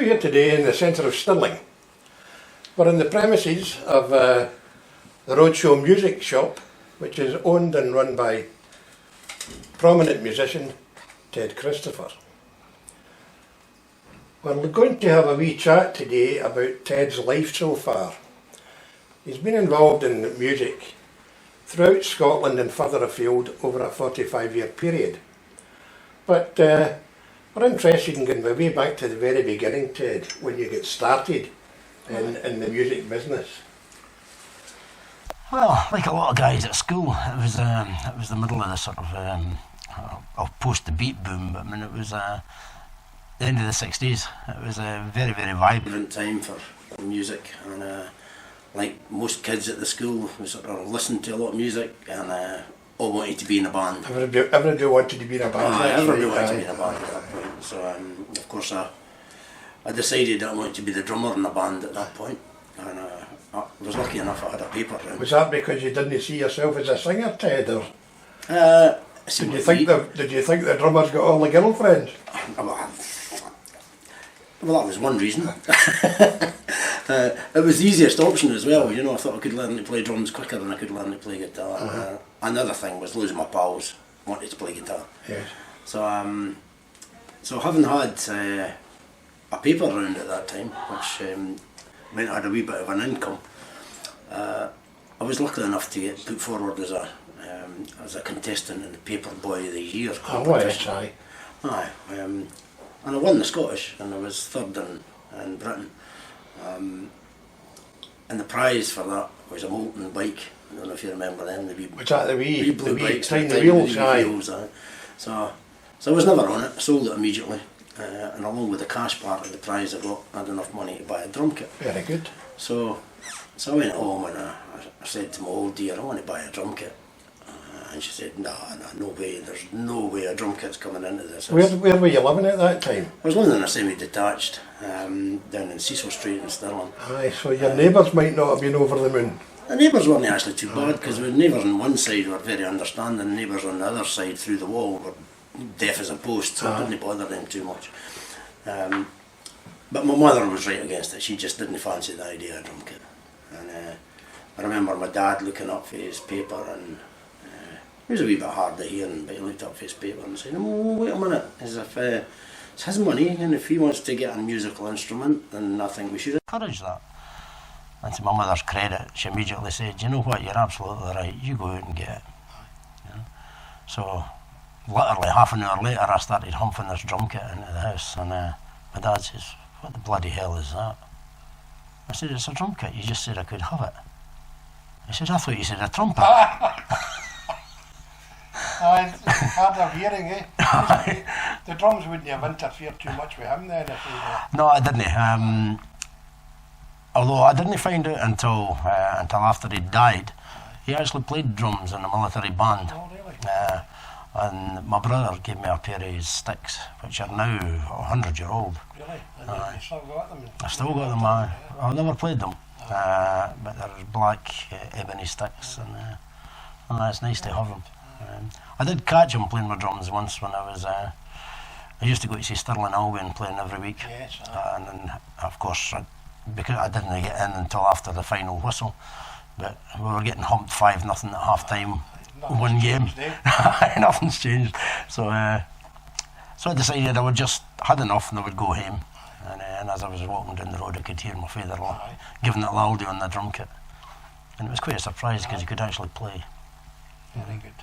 here today in the centre of Stirling. We're in the premises of the Roadshow Music Shop, which is owned and run by prominent musician Ted Christopher. We're going to have a wee chat today about Ted's life so far. He's been involved in music throughout Scotland and further afield over a 45-year period. But we're interested in going way back to the very beginning, Ted, when you get started in the music business. Well, like a lot of guys at school, it was the middle of the sort of post the beat boom. I mean, it was the end of the 60s. It was a very, very vibrant time for music, and like most kids at the school, we sort of listened to a lot of music and all wanted to be in a band. Everybody wanted to be in a band. Everybody wanted to be in a band at that point. So of course I decided that I wanted to be the drummer in the band at that point, and I was lucky enough I had a paper round. Was that because you didn't see yourself as a singer, Ted, or did you think the drummer's got all the girlfriends? Well, that was one reason. It was the easiest option as well, you know. I thought I could learn to play drums quicker than I could learn to play guitar. Another thing was losing my pals wanted to play guitar. Yes. So having had a paper round at that time, which meant I had a wee bit of an income, I was lucky enough to get put forward as a contestant in the Paper Boy of the Year competition. Aye. And I won the Scottish, and I was third in Britain. And the prize for that was a Molten bike. I don't know if you remember them. Was that the wee blue bikes tiny wheels? So I was never on it. I sold it immediately, and along with the cash part of the prize I had enough money to buy a drum kit. Very good. So I went home and I said to my old dear, I want to buy a drum kit. And she said, no way, there's no way a drum kit's coming into this. Where were you living at that time? I was living in a semi-detached down in Cecil Street in Stirling. Aye, so your neighbours might not have been over the moon. The neighbours weren't actually too bad, because the neighbours on one side were very understanding, the neighbours on the other side through the wall were deaf as a post, so it didn't bother them too much. But my mother was right against it. She just didn't fancy the idea of a drum kit. And I remember my dad looking up for his paper, and he was a wee bit hard of hearing, but he looked up for his paper and said, "Oh, wait a minute, as if it's his money, and if he wants to get a musical instrument, then I think we should encourage that." And to my mother's credit, she immediately said, "You know what, you're absolutely right, you go out and get it." You know? So literally half an hour later I started humping this drum kit into the house, and my dad says, "What the bloody hell is that?" I said, "It's a drum kit, you just said I could have it." He said, "I thought you said a trumpet." Hard of hearing, eh? The drums wouldn't have interfered too much with him then? No, I didn't. Although I didn't find out until after he died. He actually played drums in a military band. Oh, really? And my brother gave me a pair of his sticks, which are now 100-year-old. Really? And you still got them? I still got them. I've never played them, but they're black ebony sticks, and it's nice to have them. I did catch him playing my drums once when I used to go to see Stirling Bridge playing every week. Yes. And then, of course, because I didn't get in until after the final whistle, but we were getting humped 5-0 at half time, one game. Nothing's changed. So I decided I would just had enough and I would go home. And as I was walking down the road, I could hear my father giving it loudly on the drum kit. And it was quite a surprise because he could actually play. Very good.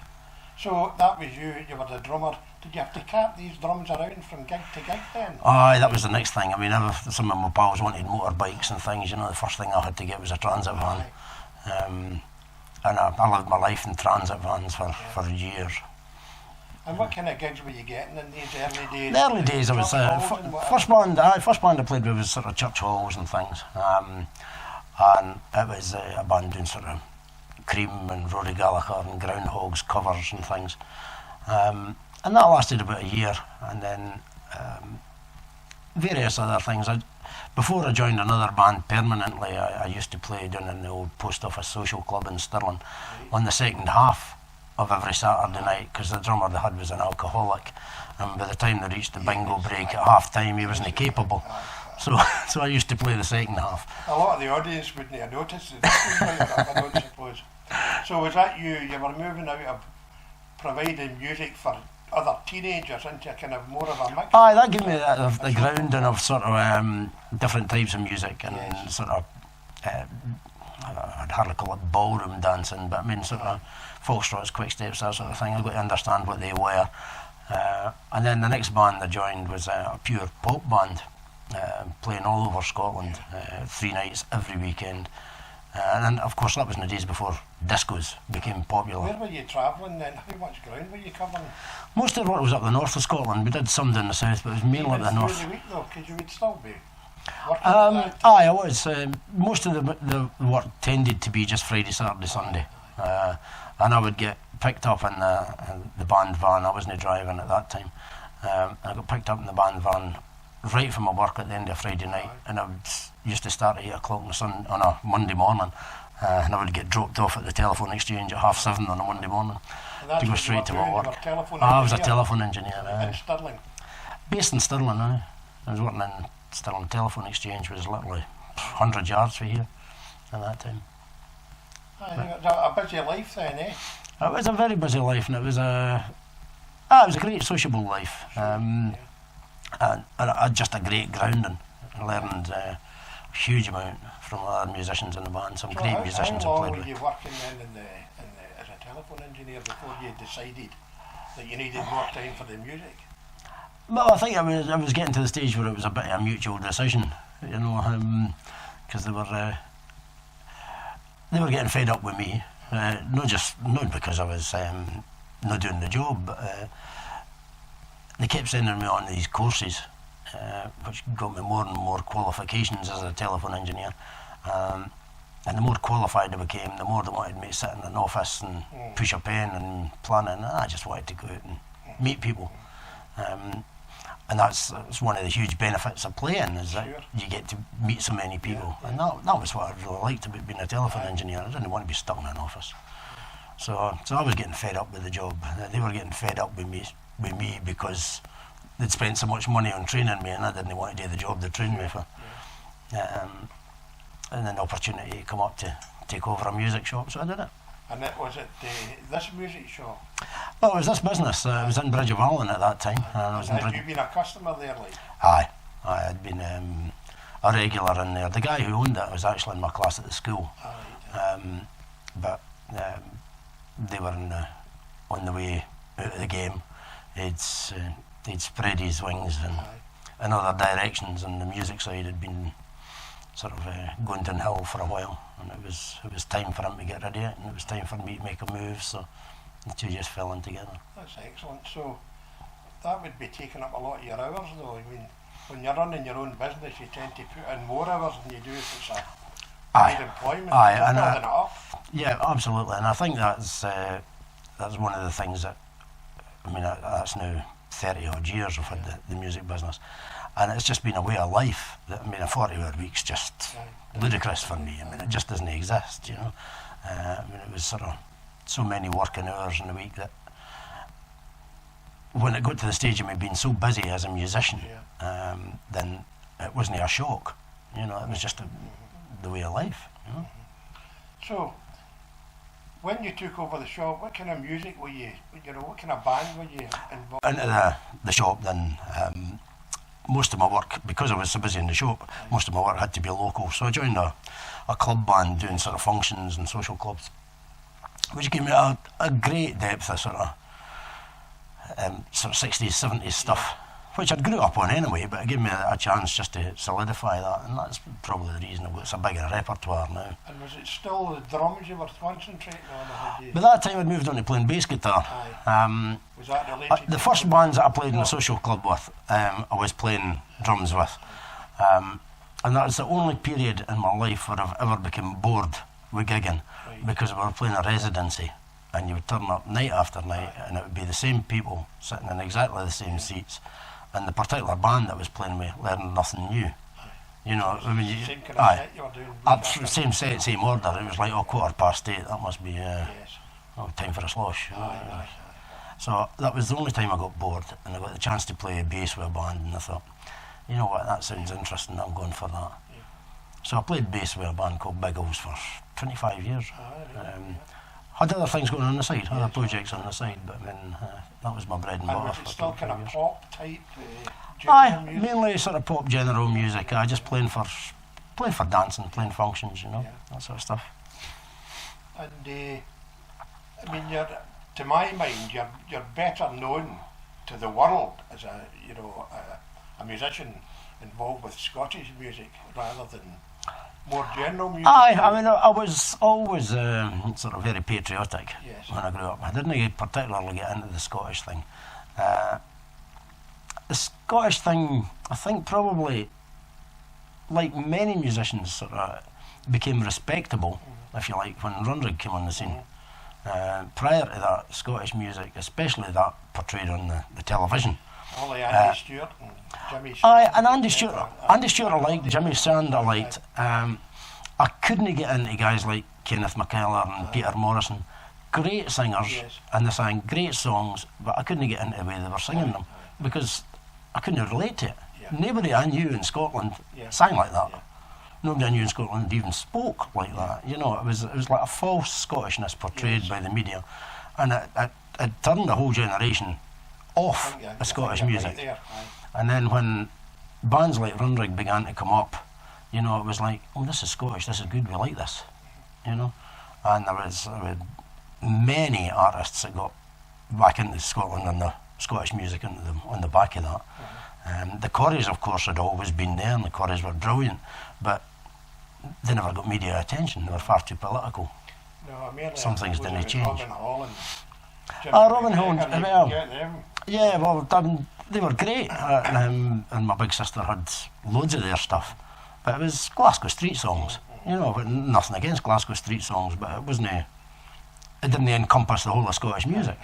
So that was you were the drummer. Did you have to cart these drums around from gig to gig then? Aye, that was the next thing. I mean, some of my pals wanted motorbikes and things, you know. The first thing I had to get was a transit van. And I lived my life in transit vans for years. And what kind of gigs were you getting in these early days? The early days I was, first band I played with was sort of church halls and things. And it was a band doing sort of Cream and Rory Gallagher and Groundhogs covers and things, and that lasted about a year, and then various other things. Before I joined another band permanently, I used to play down in the old Post Office Social Club in Stirling on the second half of every Saturday night, because the drummer they had was an alcoholic, and by the time they reached the bingo break at half time he wasn't capable. So so I used to play the second half. A lot of the audience wouldn't have noticed that this was quite rough, I don't suppose. So was that you were moving out of providing music for other teenagers into kind of more of a mix? Aye, that gave me the grounding of sort of different types of music and Yes. sort of, I'd hardly call it ballroom dancing, but I mean sort of foxtrots, quick steps, that sort of thing. I got to understand what they were. And then the next band I joined was a pure pop band, playing all over Scotland, 3 nights every weekend. And then, of course, that was in the days before discos became popular. Where were you travelling then? How much ground were you covering? Most of the work was up the north of Scotland. We did some down the south, but it was mainly up the north. Through the week though, because you would still be working at that. Aye, I was. Most of the work tended to be just Friday, Saturday, Sunday. And I would get picked up in the band van. I wasn't driving at that time. I got picked up in the band van right from my work at the end of Friday night, and I used to start at 8 o'clock on a Monday morning, and I would get dropped off at the telephone exchange at 7:30 on a Monday morning to go straight to my work. I was a telephone engineer. In Stirling? Based in Stirling, aye. I was working in Stirling Telephone Exchange, which was literally 100 yards from here at that time. It was a busy life then, eh? It was a very busy life, and it was a great sociable life. And just a great grounding. I learned a huge amount from other musicians in the band, some great musicians I How played long with. were you working then as a telephone engineer before you decided that you needed more time for the music? Well, I think I was getting to the stage where it was a bit of a mutual decision, you know, because they were getting fed up with me, not because I was not doing the job, but they kept sending me on these courses, which got me more and more qualifications as a telephone engineer. And the more qualified I became, the more they wanted me to sit in an office and push a pen and plan it. And I just wanted to go out and meet people. And that's one of the huge benefits of playing, is that you get to meet so many people. And that was what I really liked about being a telephone engineer. I didn't want to be stuck in an office. So I was getting fed up with the job. They were getting fed up with me because they'd spent so much money on training me, and I didn't want to do the job they trained me for. And then the opportunity came up to take over a music shop, so I did it. And was it this music shop? Well, it was this business. I was in Bridge of Allen at that time. Had you been a customer there, like? Aye, I'd been a regular in there. The guy who owned it was actually in my class at the school. But they were on the way out of the game. He'd spread his wings in other directions, and the music side had been sort of going downhill for a while, and it was time for him to get rid of it, and it was time for me to make a move, so the two just fell in together. That's excellent. So that would be taking up a lot of your hours though. I mean, when you're running your own business, you tend to put in more hours than you do if it's a paid employment. Aye, building it up. Yeah, absolutely, and I think that's one of the things that, I mean, that's now 30 odd years I've had the music business, and it's just been a way of life. I mean, a 40-hour week's just ludicrous for me. I mean, it just doesn't exist, you know. I mean, it was sort of so many working hours in the week that when it got to the stage of me being so busy as a musician, then it wasn't a shock, you know. It was just the way of life, you know. So, when you took over the shop, what kind of music were you, what kind of band were you involved in? Into the shop, then most of my work, because I was so busy in the shop, most of my work had to be local. So I joined a club band doing sort of functions and social clubs, which gave me a great depth of sort of 60s, 70s stuff, which I'd grew up on anyway, but it gave me a chance just to solidify that, and that's probably the reason I've got a bigger repertoire now. And was it still the drums you were concentrating on? By that time I'd moved on to playing bass guitar. Was that related the first bands that I played in the social club with, I was playing drums with. And that was the only period in my life where I've ever become bored with gigging, because we were playing a residency, and you would turn up night after night, and it would be the same people sitting in exactly the same seats, and the particular band that was playing with learned nothing new. You know, I mean, same kind of set you were doing. Same set, same order. It was like 8:15. That must be time for a slosh. So that was the only time I got bored, and I got the chance to play bass with a band, and I thought, you know what, that sounds interesting, I'm going for that. Yeah. So I played bass with a band called Biggles for 25 years. Really? Had other things going on the side, other projects on the side, but I mean, that was my bread and butter. And was it for still 25 kind of years. pop type? Aye, music? mainly sort of pop general music. I just playing for dancing, playing functions, you know, that sort of stuff. And I mean, to my mind, you're better known to the world as a musician involved with Scottish music rather than more general music. Aye, I mean, I was always sort of very patriotic when I grew up. I didn't particularly get into the Scottish thing. The Scottish thing, I think, probably, like many musicians, sort of became respectable, if you like, when Rundrig came on the scene. Prior to that, Scottish music, especially that portrayed on the television. All the Andy Stewart and Jimmy Sand. Aye, and Andy Stewart I liked, Jimmy Sand I liked. I couldn't get into guys like Kenneth McKellar and Peter Morrison. Great singers, and they sang great songs, but I couldn't get into the way they were singing them, because I couldn't relate to it. Nobody I knew in Scotland sang like that. Nobody I knew in Scotland even spoke like that. You know, it was like a false Scottishness portrayed by the media, and it turned the whole generation off the Scottish music. And then when bands like Rundrig began to come up, you know, it was like, oh, this is Scottish, this is good, we like this, you know. And there was many artists that got back into Scotland and the Scottish music into them on the back of that. The Corries, of course, had always been there, and the Corries were brilliant, but they never got media attention. They were far too political. No, some things didn't change. Robin Hall and Robin Hall, they were great, and my big sister had loads of their stuff, but it was Glasgow street songs. You know, but nothing against Glasgow street songs, but it wasn't. It didn't encompass the whole of Scottish music.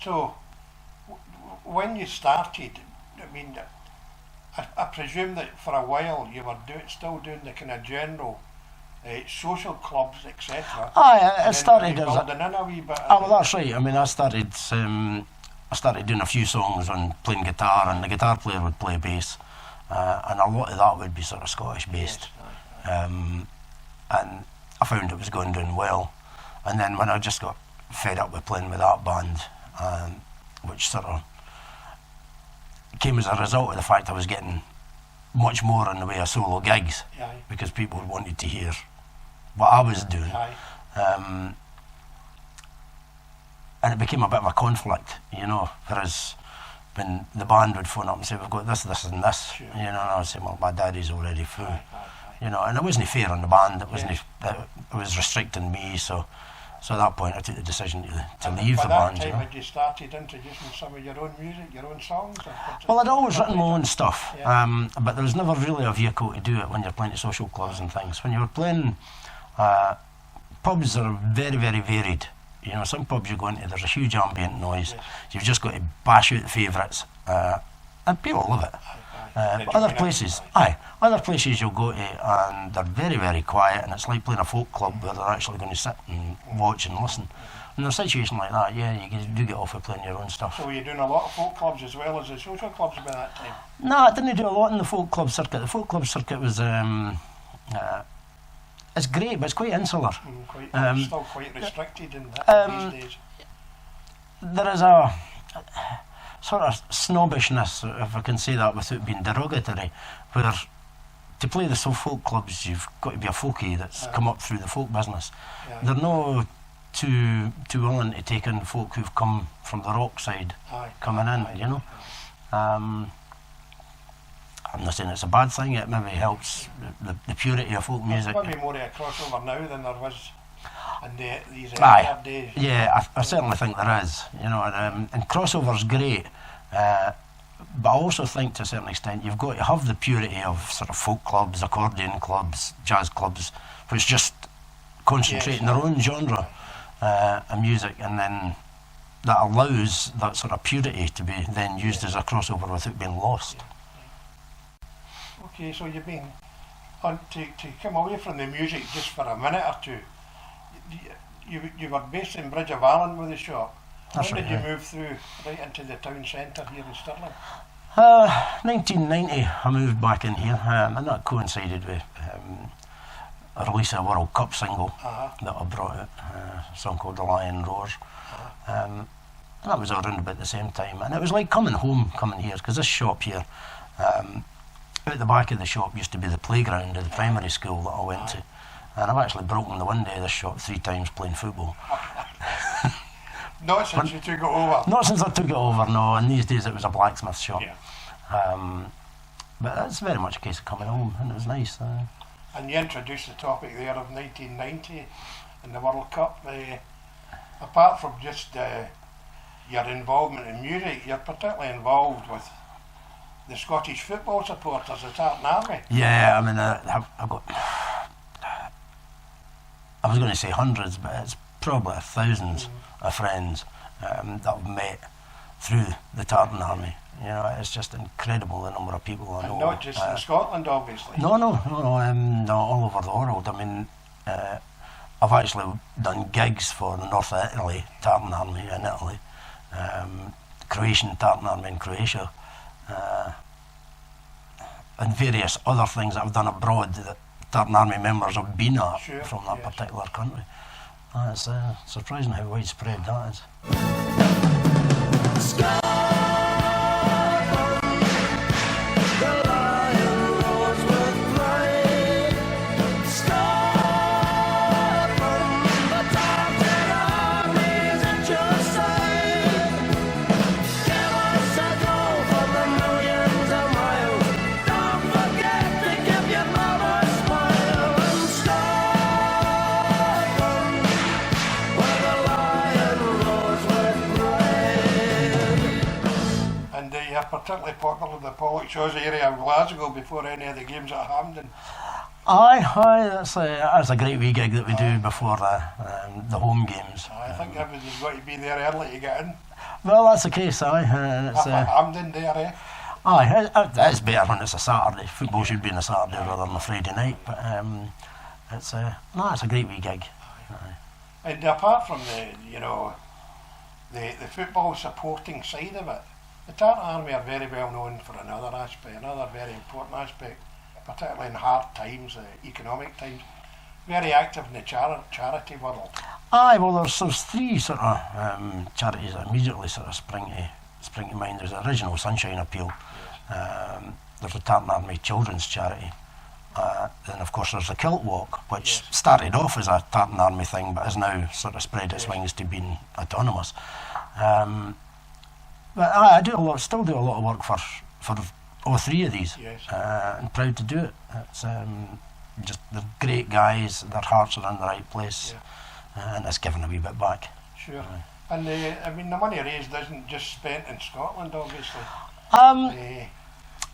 So, when you started, I mean, I presume that for a while you were still doing the kind of general social clubs, etc. Aye, it started as a wee bit. well, that's right. I mean, I started doing a few songs on playing guitar, and the guitar player would play bass, and a lot of that would be sort of Scottish based. And I found it was going down well. And then when I just got fed up with playing with that band, which sort of came as a result of the fact I was getting much more in the way of solo gigs, because people wanted to hear what I was doing. And it became a bit of a conflict, you know, whereas when the band would phone up and say, we've got this, this and this, you know, and I would say, well, my daddy's already full, you know, and it wasn't fair on the band, it wasn't, it was restricting me, so at that point I took the decision to leave the band. By that time, had you started introducing some of your own music, your own songs? Well, I'd always written my own stuff, but there was never really a vehicle to do it when you're playing at social clubs and things. When you were playing, pubs are very, very varied. You know, some pubs you go into, there's a huge ambient noise. You've just got to bash out the favourites, and people love it. But other places you'll go to and they're very, very quiet, and it's like playing a folk club where they're actually going to sit and watch and listen. And in a situation like that, you do get off with playing your own stuff. So were you doing a lot of folk clubs as well as the social clubs by that time? No, I didn't do a lot in the folk club circuit. The folk club circuit was it's great, but it's quite insular. Still quite restricted in that these days. There is a sort of snobbishness, if I can say that without being derogatory, where to play the folk clubs you've got to be a folkie that's come up through the folk business. They're not too willing to take in folk who've come from the rock side coming in, you know. I'm not saying it's a bad thing, it maybe helps the purity of folk music. There's maybe more of a crossover now than there was in these earlier days. Yeah, I certainly think there is, you know, and crossover's great, but I also think to a certain extent you've got to have the purity of sort of folk clubs, accordion clubs, jazz clubs, which just concentrate in their own genre of music, and then that allows that sort of purity to be then used as a crossover without being lost. Okay, so you've been on to come away from the music just for a minute or two. You were based in Bridge of Allen with the shop. When did you move through right into the town centre here in Stirling? 1990 I moved back in here, and that coincided with a release of a World Cup single that I brought out, a song called The Lion Roars. And that was around about the same time, and it was like coming home coming here, because this shop here, out the back of the shop used to be the playground of the primary school that I went to, and I've actually broken the window of this shop 3 times playing football. Not since you took it over? Not since I took it over, no, and these days it was a blacksmith shop. Yeah. But that's very much a case of coming home, and it was nice. And you introduced the topic there of 1990 and the World Cup. Apart from just your involvement in music, you're particularly involved with the Scottish football supporters, the Tartan Army. Yeah, I mean, I've got, I was going to say hundreds, but it's probably thousands of friends that I've met through the Tartan Army. You know, it's just incredible the number of people I know. And not just in Scotland, obviously. No, all over the world. I mean, I've actually done gigs for the North of Italy Tartan Army in Italy, Croatian Tartan Army in Croatia, and various other things that I've done abroad that Tartan Army members have been at from that particular country. It's surprising how widespread that is. Particularly popular in the Pollock-Shaws area of Glasgow before any of the games at Hampden. Aye, that's a great wee gig that we do before the home games. I think everybody's got to be there early to get in. Well, that's the case, aye. Hampden there, eh? Aye, it's better when it's a Saturday. Football should be on a Saturday rather than a Friday night, but it's a great wee gig. Aye. And apart from the football supporting side of it, the Tartan Army are very well known for another very important aspect, particularly in hard times, economic times. Very active in the charity world. Aye, well, there's 3 sort of charities that immediately sort of spring to mind. There's the original Sunshine Appeal. There's the Tartan Army Children's Charity. Then, of course, there's the Kilt Walk, which started off as a Tartan Army thing, but has now sort of spread its wings to being autonomous. But I still do a lot of work for all 3 of these, and proud to do it. It's just they're great guys, their hearts are in the right place, and it's giving a wee bit back. Sure. And I mean, the money raised isn't just spent in Scotland, obviously.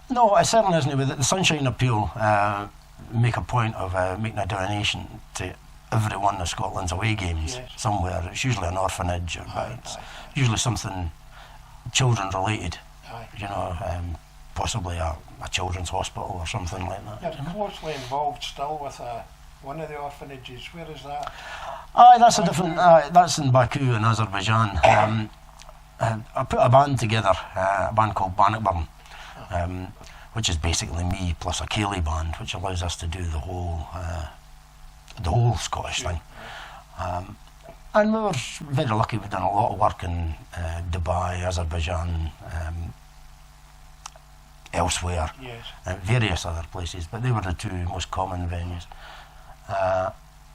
No, it certainly isn't. With the Sunshine Appeal, make a point of making a donation to every one of Scotland's away games somewhere. It's usually an orphanage, or it's usually something children related, possibly a children's hospital or something like that. You're closely involved still with one of the orphanages. Where is that? Aye, that's a different. That's in Baku in Azerbaijan. I put a band together, a band called Bannockburn, which is basically me plus a Ceilidh band, which allows us to do the whole Scottish thing. And we were very lucky. We've done a lot of work in Dubai, Azerbaijan, elsewhere, various other places, but they were the 2 most common venues.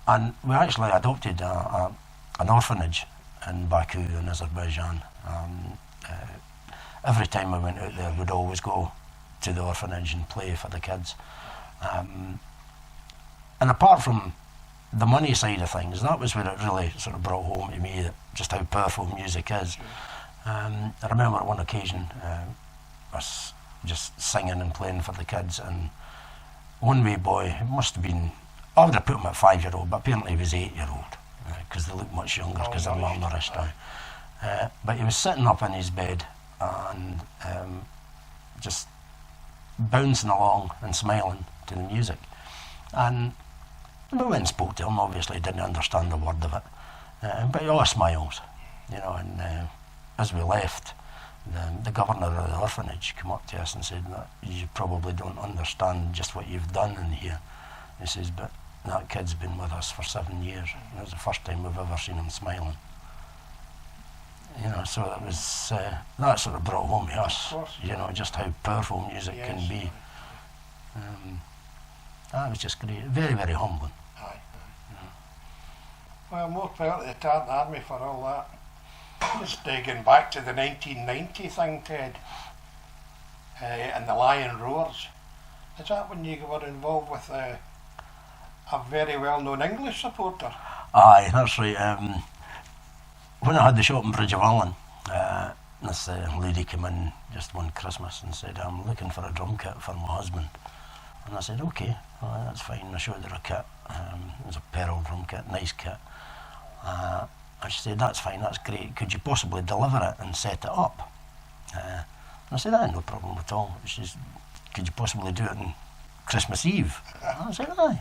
And we actually adopted an orphanage in Baku in Azerbaijan. Every time we went out there, we'd always go to the orphanage and play for the kids. And apart from the money side of things, that was where it really sort of brought home to me just how powerful music is. I remember at one occasion us just singing and playing for the kids, and one wee boy, it must have been, I would have put him at 5-year-old, but apparently he was 8-year-old, because they look much younger because they're malnourished. But he was sitting up in his bed and just bouncing along and smiling to the music. And we went and spoke to him. Obviously he didn't understand a word of it, but he always smiles, and as we left, the governor of the orphanage came up to us and said that you probably don't understand just what you've done in here. He says, but that kid's been with us for 7 years. It was the first time we've ever seen him smiling. You know, so it was, that sort of brought home to us, you know, just how powerful music can be. That was just great, very, very humbling. Aye. Well, more power to the Tartan Army for all that. Just going back to the 1990 thing, Ted, and the Lion Roars. Is that when you were involved with a very well-known English supporter? Aye, that's right. When I had the shop in Bridge of Allen, this lady came in just one Christmas and said, I'm looking for a drum kit for my husband. And I said, okay, well, that's fine. I showed her a kit. It was a Pearl drum kit, nice kit. And she said, that's fine, that's great. Could you possibly deliver it and set it up? And I said, no problem at all. She said, could you possibly do it on Christmas Eve? I said, aye.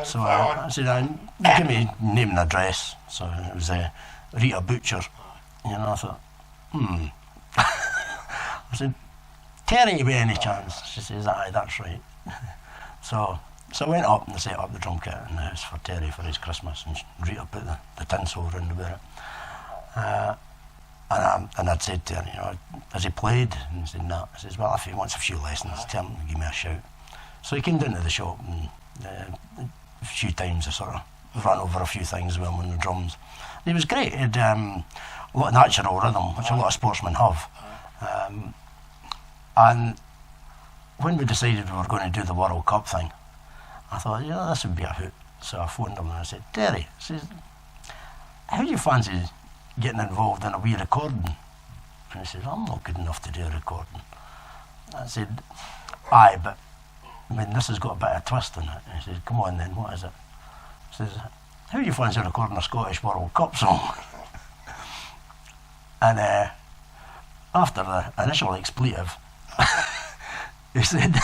So I said, give me name and address. So it was Rita Butcher. You know, I thought, I said, Terry, by any chance? She says, aye, that's right. So I went up and set up the drum kit in the house for Terry for his Christmas, and Rita put the tinsel round about it. And I'd said to her, you know, has he played? And he said, no. I says, well, if he wants a few lessons, tell him to give me a shout. So he came down to the shop, and a few times I sort of ran over a few things with him on the drums. He was great. He had a lot of natural rhythm, which a lot of sportsmen have. And when we decided we were going to do the World Cup thing, I thought, yeah, this would be a hoot. So I phoned him and I said, Terry, I says, how do you fancy getting involved in a wee recording? And he says, I'm not good enough to do a recording. I said, aye, but I mean, this has got a bit of a twist in it. And he said, come on then, what is it? He says, how do you fancy recording a Scottish World Cup song? And after the initial expletive, he said,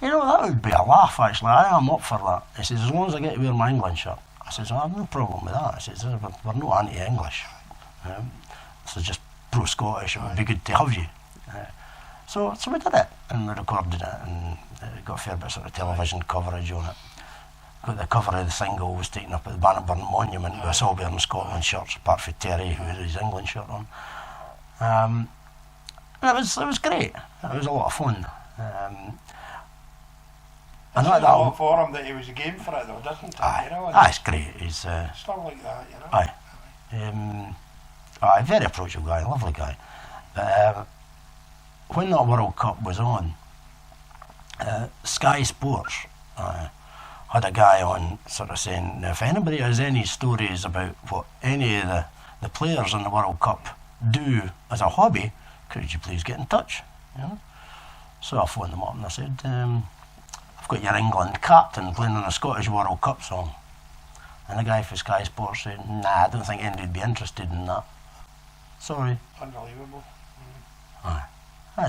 you know, that would be a laugh, actually. I am up for that. He says, as long as I get to wear my England shirt. I says, I have no problem with that. I says, we're not anti-English. This is just pro-Scottish. It would be good to have you. So we did it, and we recorded it, and it got a fair bit of television coverage on it. Got the cover of the single was taken up at the Bannockburn Monument with us all wearing Scotland shirts, apart from Terry, who had his England shirt on. And it was great. It was a lot of fun. It's a lot for him that he was a game for it, though, doesn't it? Aye, you know, it's great. He's stuff like that, you know. Aye, very approachable guy, lovely guy. When that World Cup was on, Sky Sports had a guy on sort of saying, if anybody has any stories about what any of the players in the World Cup do as a hobby, could you please get in touch? You know? So I phoned them up and I said, I've got your England captain playing on a Scottish World Cup song. And the guy for Sky Sports said, nah, I don't think anybody'd be interested in that. Sorry. Unbelievable. Aye. I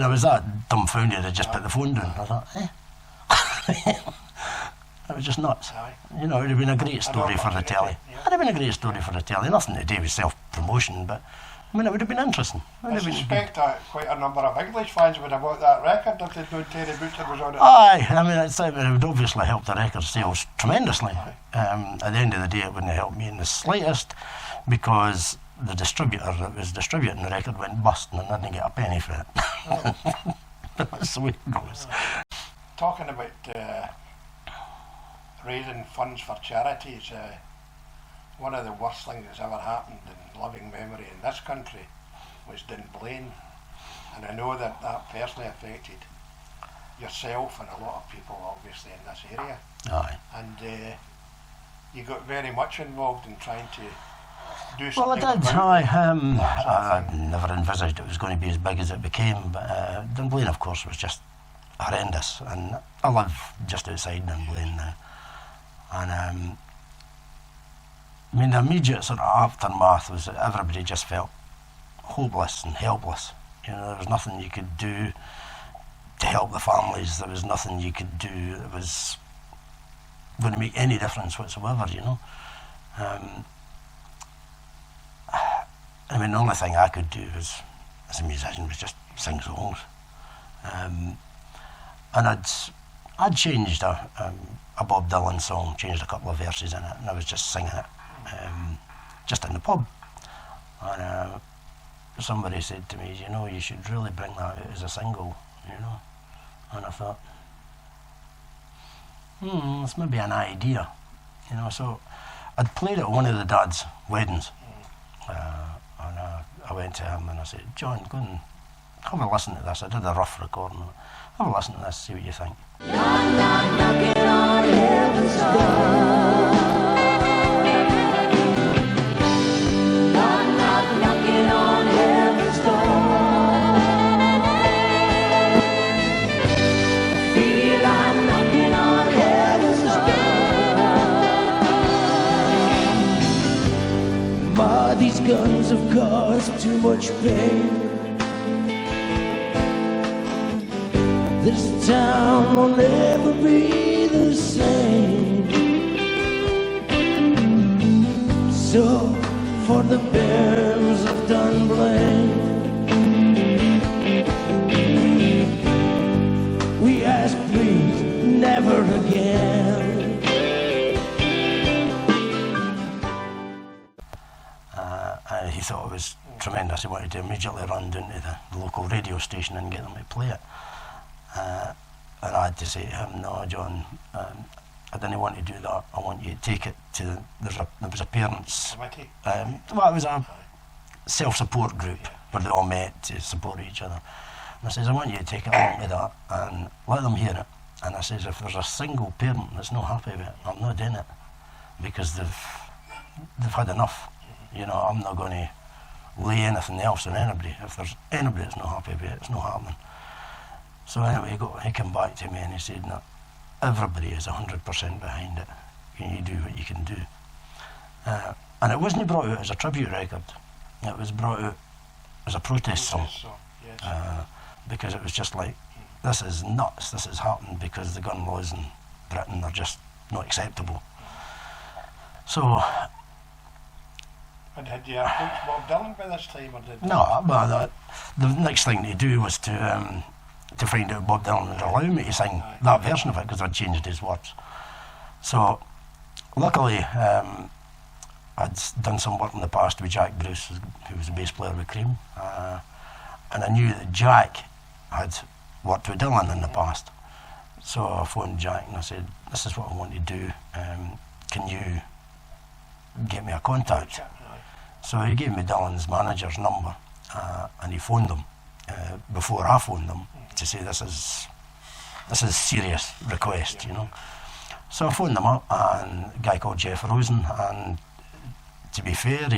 was that dumbfounded, I just put the phone down. I thought, It was just nuts. Aye. You know, it would have been a great story for the telly. Yeah. It would have been a great story for the telly. Nothing to do with self-promotion, but I mean, it would have been interesting. I suspect that quite a number of English fans would have bought that record if they'd known Terry Butcher was on it. Aye, I mean, it would obviously help the record sales tremendously. At the end of the day, it wouldn't help me in the slightest, because the distributor that was distributing the record went bust and I didn't get a penny for it. Oh. That's the way it goes. Talking about raising funds for charities, one of the worst things that's ever happened in living memory in this country was Dunblane, and I know that personally affected yourself and a lot of people obviously in this area. Aye. And you got very much involved in trying to do something. Well, I did. I never envisaged it was going to be as big as it became, but Dunblane, of course, was just horrendous, and I live just outside Dunblane now. And I mean, the immediate sort of aftermath was that everybody just felt hopeless and helpless. You know, there was nothing you could do to help the families. There was nothing you could do that was going to make any difference whatsoever, you know. mean, the only thing I could do was, as a musician, was just sing songs. And I'd changed a Bob Dylan song, changed a couple of verses in it, and I was just singing it, just in the pub. And somebody said to me, you know, you should really bring that out as a single, you know. And I thought, it's maybe an idea, you know. So I'd played at one of the dad's weddings, and I went to him and I said, John, go and have a listen to this. I did a rough recording of it. Have a listen to this, see what you think. Knock, knock, knocking on heaven's door. Knock, knock, knocking on heaven's door. Feel I'm knocking on heaven's door. Ma, these guns have caused too much pain. This town will never be the same. So, for the bears of Dunblane, we ask please, never again. And he thought it was tremendous. He wanted to immediately run down to the local radio station and get them to play it. And I had to say to him, no, John, I didn't want to do that. I want you to take it to, there was a parents, well, it was a self-support group where they all met to support each other. And I says, I want you to take it along to that and let them hear it. And I says, if there's a single parent that's not happy with it, I'm not doing it, because they've had enough. You know, I'm not going to lay anything else on anybody. If there's anybody that's not happy with it, it's not happening. So anyway, he came back to me and he said, no, everybody is 100% behind it. You do what you can do. And it wasn't brought out as a tribute record. It was brought out as a protest song. Yes. Because it was just like, this is nuts, this has happened because the gun laws in Britain are just not acceptable. So... And had you approached Bob Dylan by this time, or did... No, but the next thing to do was to find out Bob Dylan would allow me to sing that version of it, because I'd changed his words. So, luckily, I'd done some work in the past with Jack Bruce, who was the bass player with Cream, and I knew that Jack had worked with Dylan in the past. So I phoned Jack and I said, this is what I want to do, can you get me a contact? So he gave me Dylan's manager's number, and he phoned them before I phoned them to say this is serious request, you know. So I phoned them up, and a guy called Jeff Rosen, and to be fair,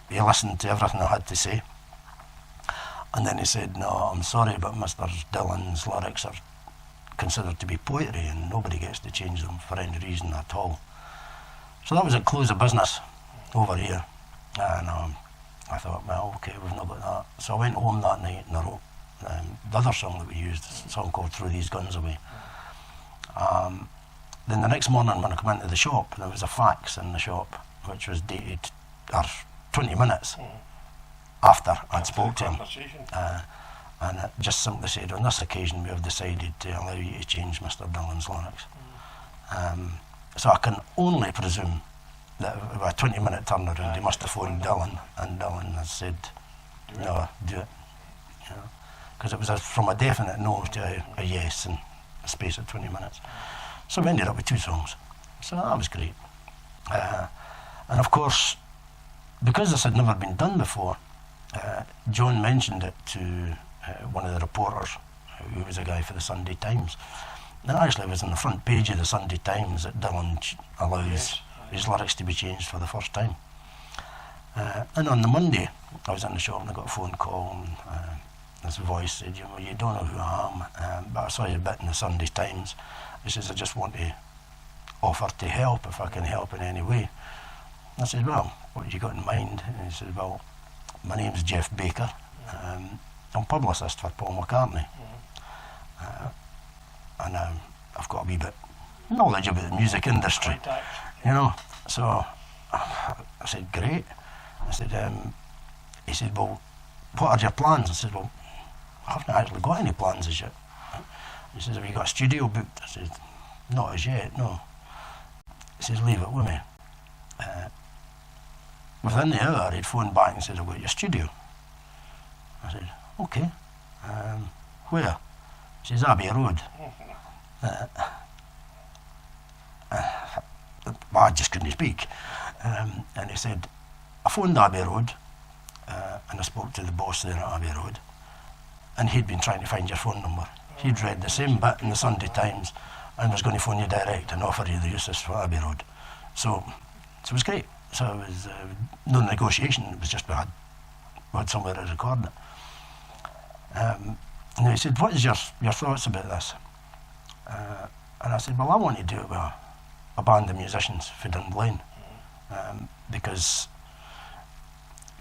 he listened to everything I had to say. And then he said, no, I'm sorry, but Mr. Dylan's lyrics are considered to be poetry and nobody gets to change them for any reason at all. So that was a close of business over here. And I thought, well, okay, we've not got that. So I went home that night and I wrote the other song that we used, a song called Throw These Guns Away. Then the next morning when I come into the shop, there was a fax in the shop which was dated 20 minutes after I'd spoke to him. And it just simply said, on this occasion we have decided to allow you to change Mr. Dylan's lyrics. So I can only presume that with a 20-minute turnaround, he must have phoned Dylan, and Dylan has said, no, do it. Because it was from a definite no to a yes in a space of 20 minutes. So we ended up with 2 songs. So that was great. And of course, because this had never been done before, John mentioned it to one of the reporters, who was a guy for the Sunday Times. And actually it was on the front page of the Sunday Times that Dylan allows his lyrics to be changed for the first time. And on the Monday, I was in the shop and I got a phone call, and this voice said, you don't know who I am, but I saw your bit in the Sunday Times. He says, I just want to offer to help if I can help in any way. I said, well, what have you got in mind? And he said, well, my name's Jeff Baker. I'm publicist for Paul McCartney. And I've got a wee bit knowledge about the music industry, you know. So I said, great. I said, he said, well, what are your plans? I said, well, I haven't actually got any plans as yet. He says, have you got a studio booked? I said, not as yet, no. He says, leave it with me. Within the hour, he'd phoned back and said, I've got your studio. I said, okay. Where? He says, Abbey Road. Well, I just couldn't speak. And he said, I phoned Abbey Road, and I spoke to the boss there at Abbey Road, and he'd been trying to find your phone number. He'd read the same bit in the Sunday Times and was going to phone you direct and offer you the uses for Abbey Road. So it was great. So it was no negotiation, it was just we had somewhere to record it. And he said, what is your thoughts about this? And I said, well, I want to do it with a band of musicians for Dunblane, because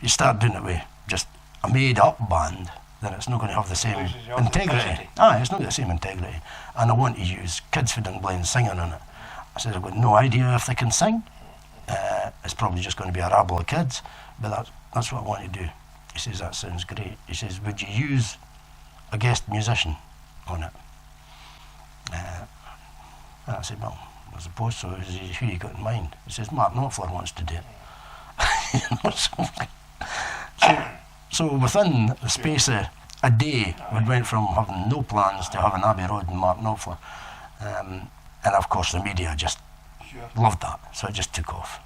you start doing it with just a made-up band, then it's not going to have the same integrity. It's not got the same integrity. And I want to use kids for Dunblane singing on it. I said, I've got no idea if they can sing. It's probably just going to be a rabble of kids, but that's what I want to do. He says, that sounds great. He says, would you use a guest musician on it? And I said, well, I suppose so. He says, who you got in mind? He says, Mark Knopfler wants to do it. So within the space of a day, we went from having no plans to having Abbey Road and Mark Knopfler. And of course the media just loved that, so it just took off.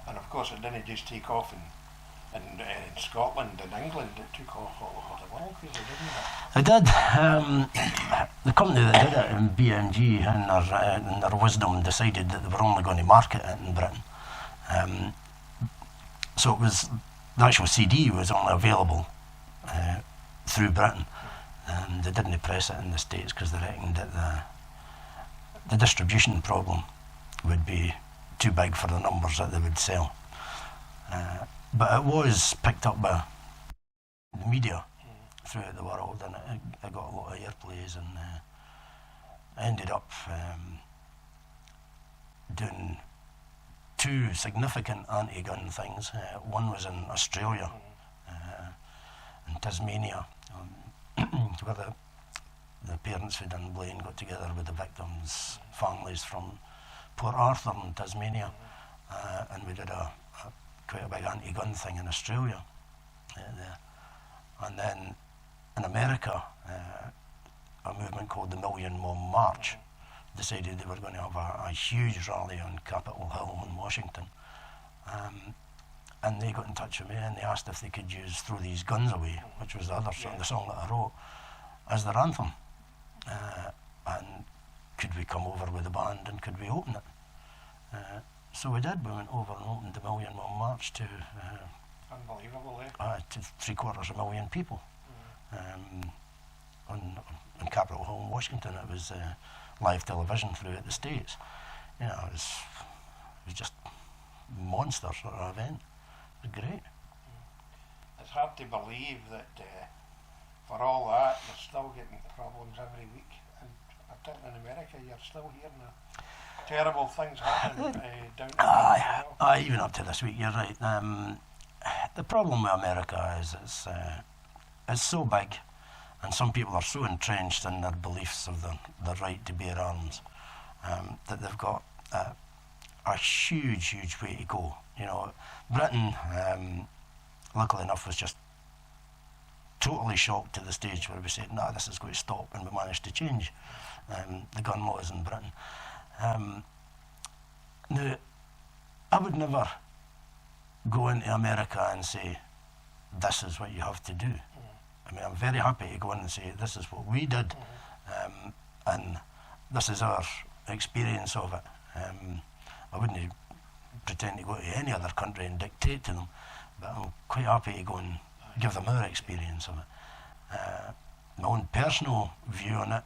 And of course it didn't just take off in Scotland and England, it took off all over the world, really, didn't it? It did. The company that did it, in BMG, in their wisdom, decided that they were only going to market it in Britain. So it was, the actual CD was only available through Britain. They didn't press it in the States because they reckoned that the distribution problem would be too big for the numbers that they would sell. But it was picked up by the media throughout the world, and it got a lot of airplays, and ended up doing two significant anti-gun things. One was in Australia, in Tasmania, where the parents who Dunblane got together with the victims' families from Port Arthur in Tasmania, and we did quite a big anti-gun thing in Australia. And then in America, a movement called the Million Mom March decided they were going to have a huge rally on Capitol Hill in Washington. And they got in touch with me and they asked if they could use Throw These Guns Away, which was the other song, the song that I wrote, as their anthem. And could we come over with the band and could we open it? So we did. We went over and opened the Million Mile March to unbelievable, to 750,000 people on Capitol Hill in Washington. It was live television throughout the States. You know, it was just monster sort of event. It was great. It's hard to believe that for all that, you're still getting problems every week, and particularly in America, you're still hearing terrible things happening down even up to this week, you're right. The problem with America is it's so big, and some people are so entrenched in their beliefs of the right to bear arms that they've got a huge way to go. You know, Britain, luckily enough, was just totally shocked to the stage where we said, "No, this is going to stop," and we managed to change the gun laws in Britain. Now, I would never go into America and say, "This is what you have to do." I mean, I'm very happy to go in and say, "This is what we did, and this is our experience of it." I wouldn't pretend to go to any other country and dictate to them, but I'm quite happy to go and give them our experience of it. My own personal view on it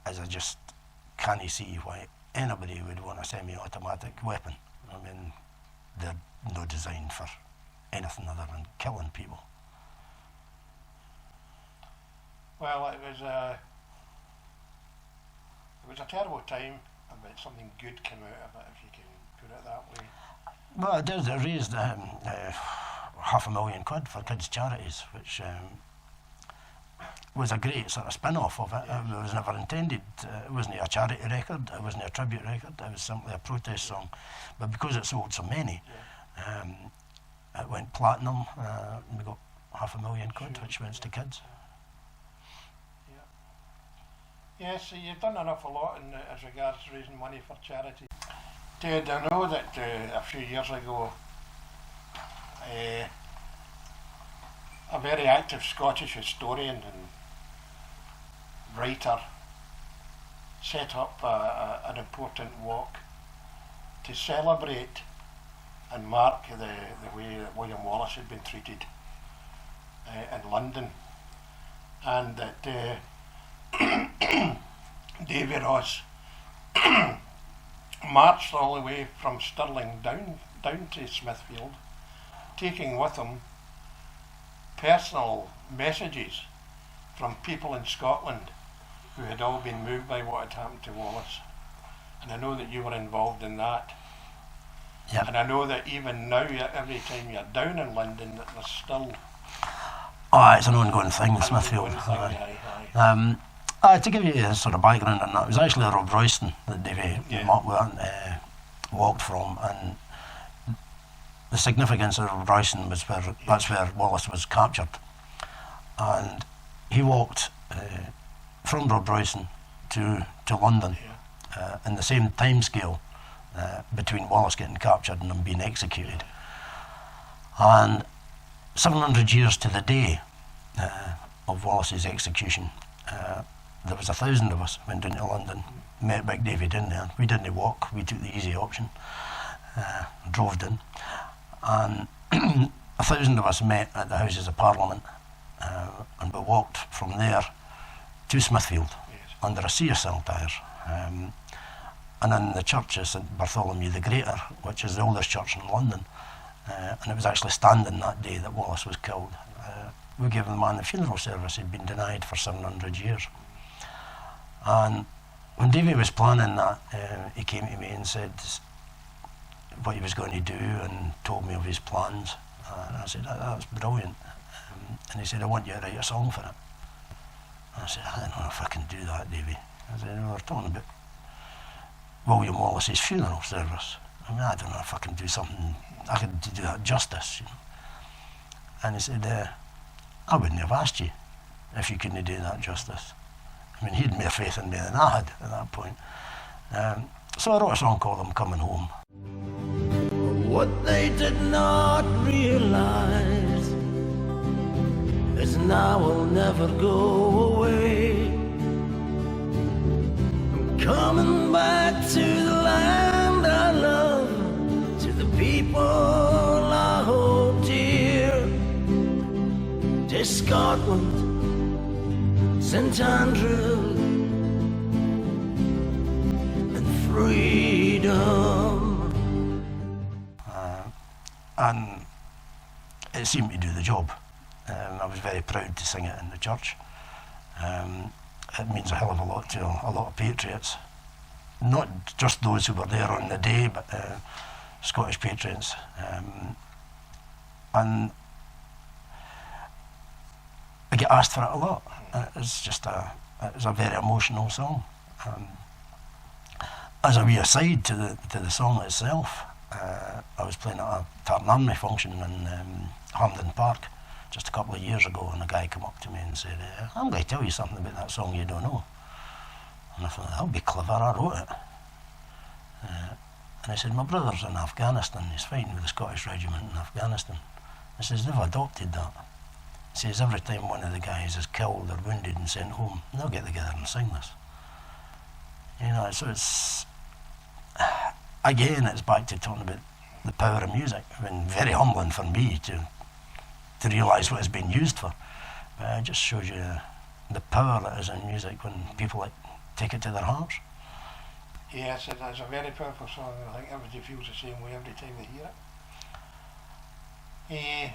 is I just can't see why anybody would want a semi-automatic weapon. I mean, they're not designed for anything other than killing people. Well, it was a terrible time, but something good came out of it, if you can put it that way. Well, it did. It raised £500,000 for kids' charities, which was a great sort of spin-off of it. It was never intended. It wasn't a charity record. It wasn't a tribute record. It was simply a protest song. But because it sold so many, it went platinum. And we got £500,000, which went to kids. Yeah, so you've done an awful lot as regards raising money for charity. Ted, I know that a few years ago, a very active Scottish historian and writer set up an important walk to celebrate and mark the way that William Wallace had been treated in London, and that Davy Ross marched all the way from Stirling down to Smithfield, taking with him personal messages from people in Scotland who had all been moved by what had happened to Wallace. And I know that you were involved in that. Yep. And I know that even now, every time you're down in London, that there's still... Oh, it's an ongoing thing in Smithfield. To give you a sort of background on that, it was actually Rob Royston that Davy walked from, and the significance of Rob Royston was that's where Wallace was captured, and he walked from Rob Royston to London in the same time scale between Wallace getting captured and him being executed. And 700 years to the day of Wallace's execution, there was 1,000 of us went into London, met Big David in there. We didn't walk, we took the easy option, drove down, and 1,000 of us met at the Houses of Parliament, and we walked from there to Smithfield under a sea of saltires. And in the church of St Bartholomew the Greater, which is the oldest church in London, and it was actually standing that day that Wallace was killed. We gave the man the funeral service. He'd been denied for 700 years. And when Davy was planning that, he came to me and said what he was going to do and told me of his plans. And I said, that's brilliant. And he said, I want you to write a song for it. And I said, I don't know if I can do that, Davy. I said, we're talking about William Wallace's funeral service. I mean, I don't know if I can do something, I could do that justice, you know. And he said, I wouldn't have asked you if you couldn't do that justice. I mean, he'd more faith in me than I had at that point. So I wrote a song called I'm Coming Home. What they did not realize is now will never go away. I'm coming back to the land I love, to the people I hold dear, to Scotland, St Andrew, and freedom. And it seemed to do the job. I was very proud to sing it in the church. It means a hell of a lot to a lot of patriots, not just those who were there on the day, but Scottish patriots. And I get asked for it a lot. It's a very emotional song. As a wee aside to the song itself, I was playing at a Tartan Army function in Hampden Park just a couple of years ago, and a guy came up to me and said, I'm going to tell you something about that song you don't know. And I thought, that'll be clever, I wrote it. And I said, my brother's in Afghanistan, he's fighting with the Scottish regiment in Afghanistan. I says, they've adopted that. He says, every time one of the guys is killed or wounded and sent home, they'll get together and sing this. You know, so it's, again, it's back to talking about the power of music. I mean, very humbling for me to realise what it's been used for. But it just shows you the power that is in music when people take it to their hearts. Yes, it's a very powerful song, and I think everybody feels the same way every time they hear it.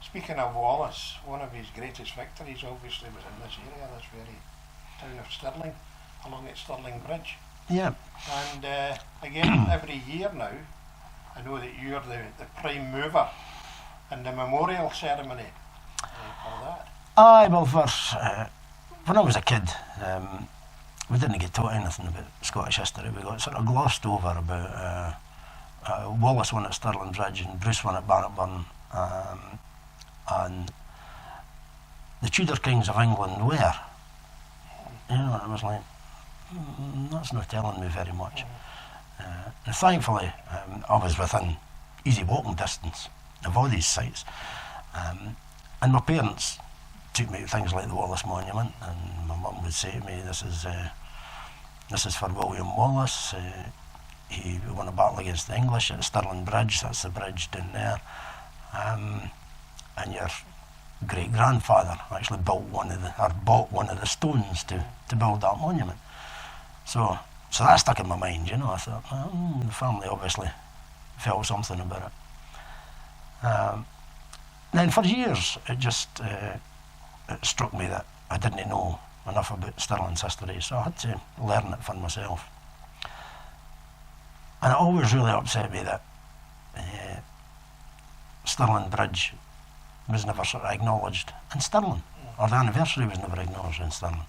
Speaking of Wallace, one of his greatest victories obviously was in this area, this very town of Stirling, along at Stirling Bridge. Yeah. And again, every year now, I know that you're the prime mover in the memorial ceremony for that. Aye, well, when I was a kid, we didn't get taught anything about Scottish history. We got sort of glossed over about Wallace won at Stirling Bridge and Bruce won at Bannockburn, and the Tudor kings of England were. You know, it was like, that's not telling me very much. And thankfully, I was within easy walking distance of all these sites. And my parents took me to things like the Wallace Monument, and my mum would say to me, this is for William Wallace. He won a battle against the English at Stirling Bridge, that's the bridge down there. And your great-grandfather actually bought one of the stones to build that monument. So that stuck in my mind, you know. I thought, well, the family obviously felt something about it. Then for years, it just it struck me that I didn't know enough about Stirling's history, so I had to learn it for myself. And it always really upset me that Stirling Bridge was never sort of acknowledged in Stirling, or the anniversary was never acknowledged in Stirling.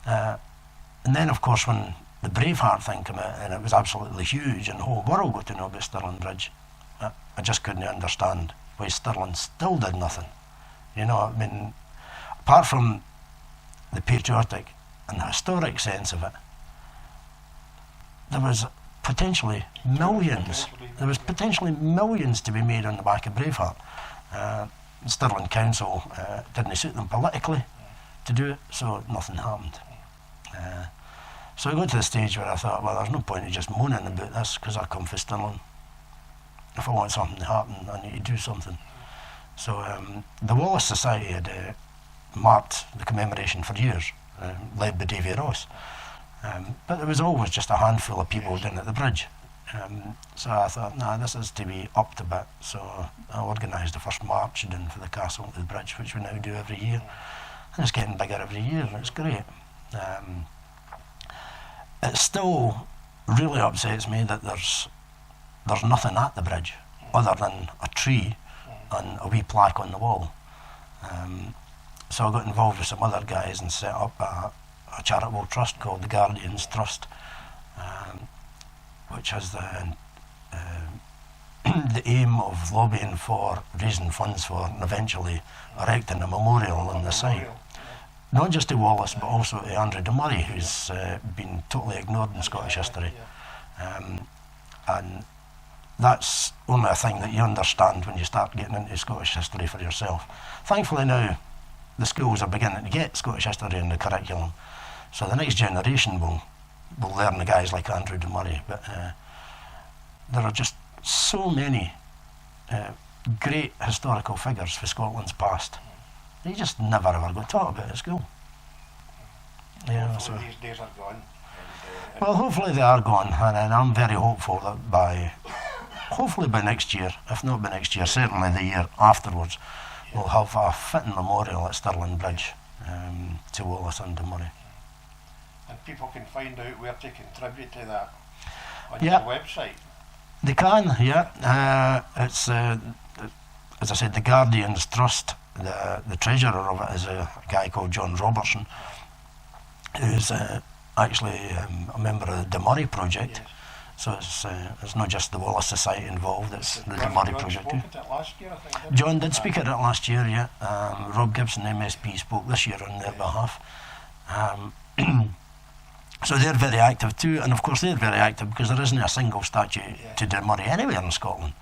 And then, of course, when the Braveheart thing came out, and it was absolutely huge, and the whole world got to know about Stirling Bridge, I just couldn't understand why Stirling still did nothing. You know, I mean, apart from the patriotic and the historic sense of it, there was potentially millions. There was potentially millions to be made on the back of Braveheart. Stirling Council didn't suit them politically to do it, so nothing happened. So I got to the stage where I thought, well, there's no point in just moaning about this, because I come from Stirling. If I want something to happen, I need to do something. So the Wallace Society had marked the commemoration for years, led by Davy Ross. But there was always just a handful of people down at the bridge. So I thought, nah, this is to be upped a bit. So I organised the first march down for the castle to the bridge, which we now do every year. And it's getting bigger every year, and it's great. It still really upsets me that there's nothing at the bridge other than a tree and a wee plaque on the wall. So I got involved with some other guys and set up a charitable trust called the Guardians Trust, which has the aim of lobbying for raising funds for and eventually erecting a memorial on the site. Not just to Wallace, but also to Andrew de Murray, who's been totally ignored in Scottish history. And that's only a thing that you understand when you start getting into Scottish history for yourself. Thankfully now, the schools are beginning to get Scottish history in the curriculum, so the next generation will learn the guys like Andrew de Murray. But there are just so many great historical figures for Scotland's past. They just never ever got taught about at school. Yeah, so These days are gone. well, hopefully they are gone, and I'm very hopeful that hopefully by next year, if not by next year, certainly the year afterwards, we'll have a fitting memorial at Stirling Bridge to Wallace and de Murray. And people can find out where to contribute to that on Yeah. your website. They can, yeah. It's, as I said, the Guardians Trust. The treasurer of it is a guy called John Robertson, who's actually a member of the de Murray project. Yes. So it's not just the Wallace Society involved, it's the de Murray John project spoke too. at it last year, I think, didn't John he? did speak at it last year, yeah. Rob Gibson, MSP, spoke this year on their behalf. So they're very active too, and of course they're very active because there isn't a single statue to de Murray anywhere in Scotland.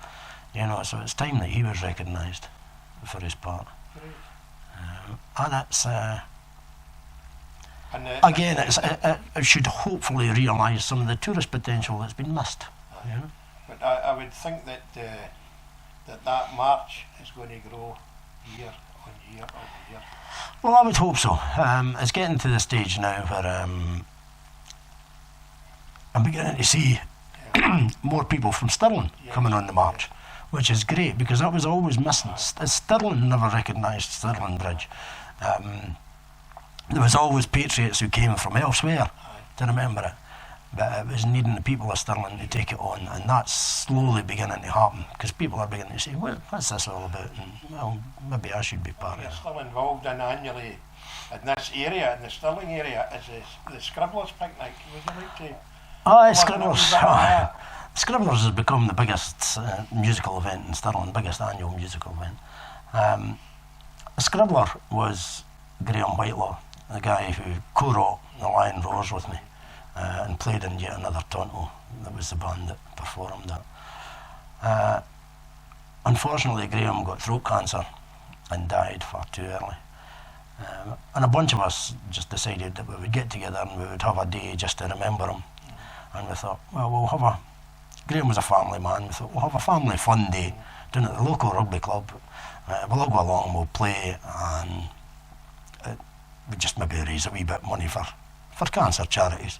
You know, so it's time that he was recognised for his part. And it's again, it should hopefully realise some of the tourist potential that's been missed. You know? But I would think that that march is going to grow year on year on year. Well, I would hope so. It's getting to the stage now where I'm beginning to see more people from Stirling coming on the march, which is great because that was always missing. Stirling never recognised Stirling Bridge. There was always patriots who came from elsewhere to remember it. but it was needing the people of Stirling to take it on, and that's slowly beginning to happen, because people are beginning to say, what's this all about, and well, maybe I should be part of You're it. still involved in annually in this area, in the Stirling area, is the Scribblers Picnic. Would you like to? Aye, elaborate a Scribblers. wee bit on that? Scribblers has become the biggest musical event in Stirling, biggest annual musical event. The Scribbler was Graham Whitelaw, the guy who co-wrote The Lion Roars with me and played in Yet Another Tonto. That was the band that performed it. Unfortunately, Graham got throat cancer and died far too early. And a bunch of us just decided that we would get together and we would have a day just to remember him. And we thought, well, Graham was a family man. We thought, we'll have a family fun day down at the local rugby club. We'll all go along, we'll play, and we just maybe raise a wee bit of money for cancer charities.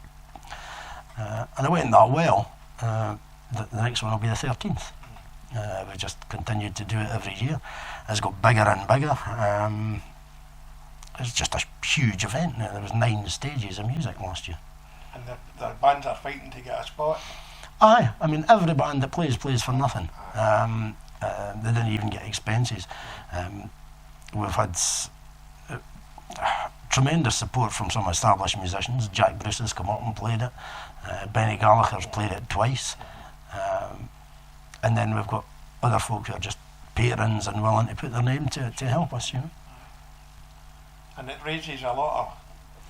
And it went that well. The next one will be the 13th. We just continued to do it every year. It's got bigger and bigger. It's just a huge event. There was 9 stages of music last year. And the bands are fighting to get a spot. Aye, I mean, every band that plays for nothing. They didn't even get expenses. We've had tremendous support from some established musicians. Jack Bruce has come up and played it. Benny Gallagher's played it twice. And then we've got other folk who are just patrons and willing to put their name to help us, you know. And it raises a lot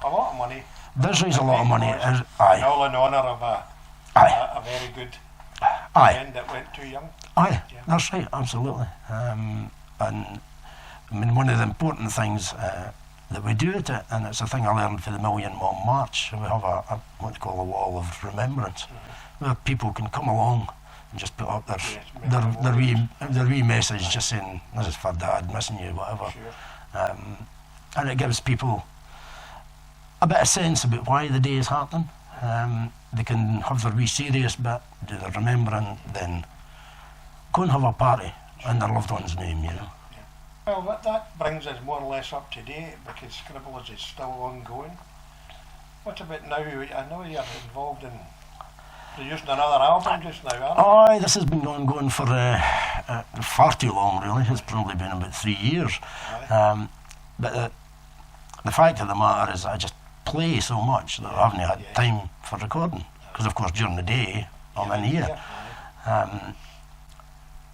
of money. It does raise a lot of money. And Aye. all in honour of a very good end that went too young. Aye, Yeah. that's right, absolutely. And I mean, one of the important things that we do at it, and it's a thing I learned for the Million Mile March, we have a what they call a wall of remembrance, where people can come along and just put up their wee message, just saying, this is for Dad, missing you, whatever. Sure. And it gives people a bit of sense about why the day is happening. They can have their wee serious bit, do their remembering, then go and have a party in their loved one's name, you know. Well, that brings us more or less up to date, because Scribblers is still ongoing. What about now? I know you're involved in producing another album just now, aren't you? Aye, this has been ongoing for far too long, really. It's probably been about 3 years. But the fact of the matter is I just play so much that I haven't had time for recording, because of course during the day I'm in here.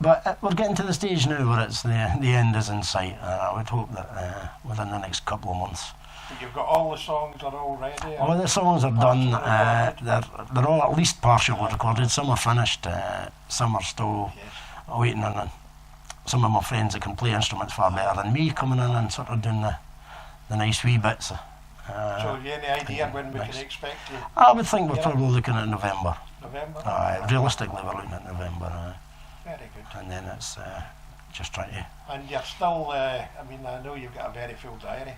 But we're getting to the stage now where it's the end is in sight, and I would hope that within the next couple of months. You've got all the songs are all ready? All the songs are done. They're all at least partially recorded. Some are finished, some are still waiting on some of my friends that can play instruments far better than me coming in and sort of doing the nice wee bits. So have you any idea when we can expect you? I would think we're probably looking at November. November? Realistically, we're looking at November. Very good. And then it's just trying to... And you're still, I mean, I know you've got a very full diary.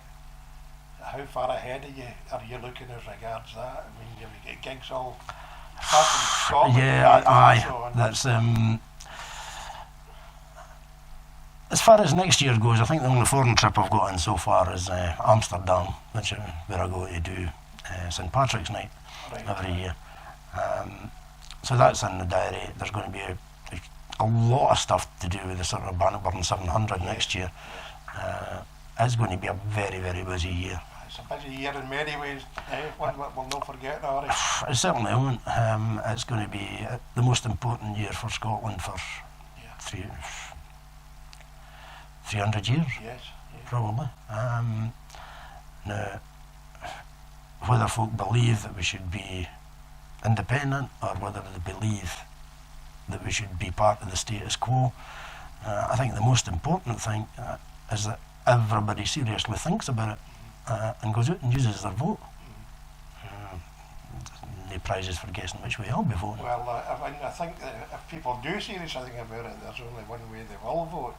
How far ahead are you looking as regards that? I mean, you've got gigs all apart from Scotland. Yeah, aye. So on. That's... as far as next year goes, I think the only foreign trip I've got on so far is Amsterdam, where I go to do St Patrick's Night every year. So that's in the diary. There's going to be a lot of stuff to do with the sort of Bannockburn 700 next year. It's going to be a very, very busy year. It's a busy year in many ways. One that we'll not forget, are It certainly won't. It's going to be the most important year for Scotland for 300 years, Yes. probably. Now, whether folk believe that we should be independent or whether they believe that we should be part of the status quo, I think the most important thing is that everybody seriously thinks about it and goes out and uses their vote. No prizes for guessing which way I'll be voting. Well, I think that if people do seriously think about it, there's only one way they will vote.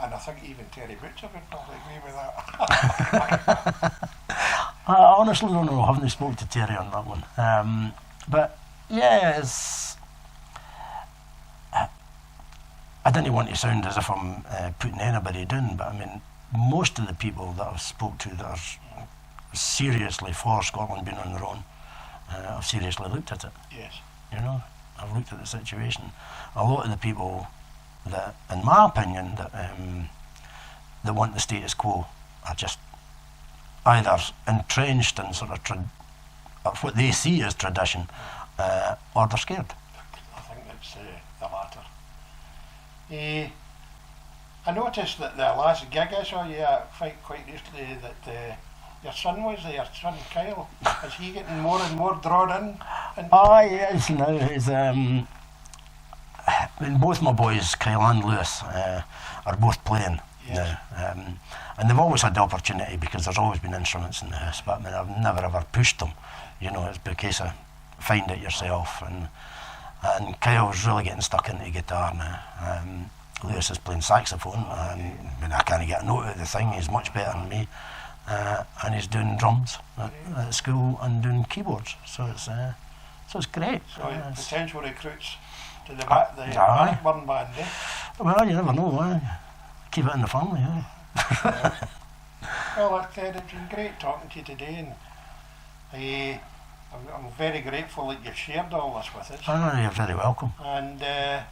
And I think even Terry Butcher would probably agree with that. I honestly don't know. I haven't spoken to Terry on that one. But yeah, I didn't want to sound as if I'm putting anybody down, but I mean, most of the people that I've spoke to that are seriously for Scotland being on their own I've seriously looked at it. Yes. You know, I've looked at the situation. A lot of the people that, in my opinion, that want the status quo are just either entrenched in sort of what they see as tradition, or they're scared. I think it's the latter. I noticed that the last gig I saw you at quite recently, that your son was there, your son Kyle. Is he getting more and more drawn in? Oh yes, now he's both my boys, Kyle and Lewis, are both playing. Yes. Now, and they've always had the opportunity because there's always been instruments in the house, but I mean, I've never ever pushed them. You know, it's been a case of find it yourself, and Kyle's really getting stuck into guitar now. Lewis is playing saxophone, and I mean, I can't get a note out of the thing. He's much better than me, and he's doing drums at school and doing keyboards. So it's great. So potential recruits to the Bannockburn band, eh? Well, you never know. Keep it in the family. Well, Ted, it's been great talking to you today, and I'm very grateful that you've shared all this with us. Oh, you're very welcome. And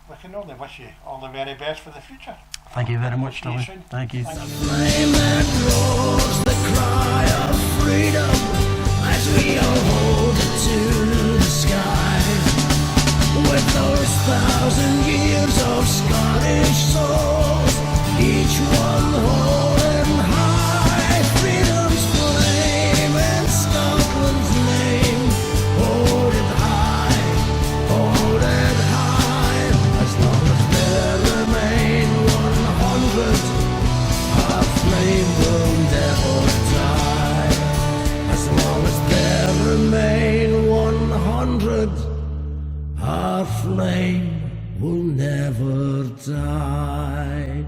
we can only wish you all the very best for the future. Thank you very much, Tommy. Thank you. Flame that roars the cry of freedom as we all hold it to the sky. With those 1,000 years of Scottish souls, each one holding high freedom's flame and Scotland's name. Hold it high, hold it high, as long as there remain 100, our flame will never die. As long as there remain 100, our flame will never die.